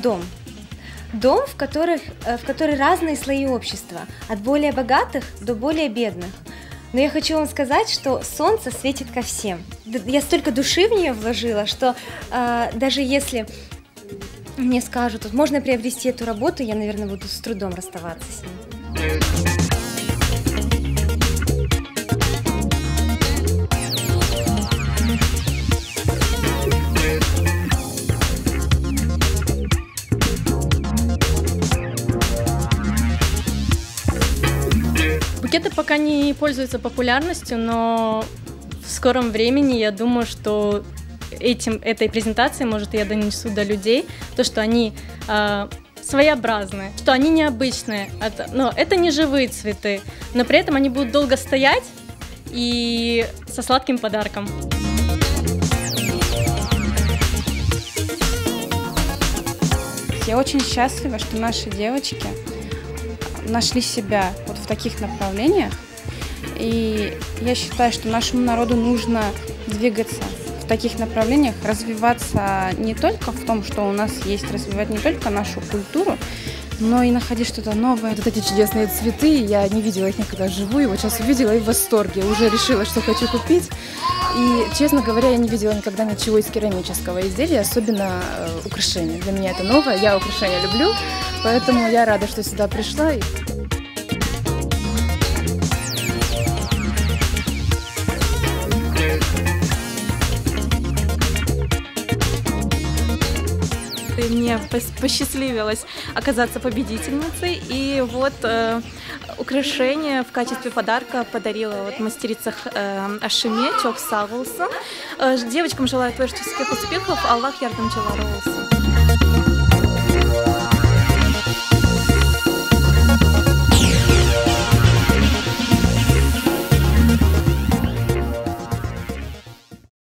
дом. Дом, в который разные слои общества, от более богатых до более бедных. Но я хочу вам сказать, что солнце светит ко всем. Я столько души в нее вложила, что даже если мне скажут, вот можно приобрести эту работу, я, наверное, буду с трудом расставаться с ней. Букеты пока не пользуются популярностью, но в скором времени я думаю, что этой презентацией, может, я донесу до людей, то, что они своеобразные, что они необычные. Но это не живые цветы, но при этом они будут долго стоять и со сладким подарком. Я очень счастлива, что наши девочки нашли себя вот в таких направлениях. И я считаю, что нашему народу нужно двигаться в таких направлениях, развиваться не только в том, что у нас есть, развивать не только нашу культуру, но и находить что-то новое. Вот эти чудесные цветы, я не видела их никогда вживую, вот сейчас увидела и в восторге, уже решила, что хочу купить. И, честно говоря, я не видела никогда ничего из керамического изделия, особенно украшения. Для меня это новое, я украшения люблю, поэтому я рада, что сюда пришла. Мне посчастливилось оказаться победительницей, и вот украшение в качестве подарка подарила вот мастерица Ашиме Чок Савылсын. Девочкам желаю творческих успехов, Аллах ярдамчылары болсын.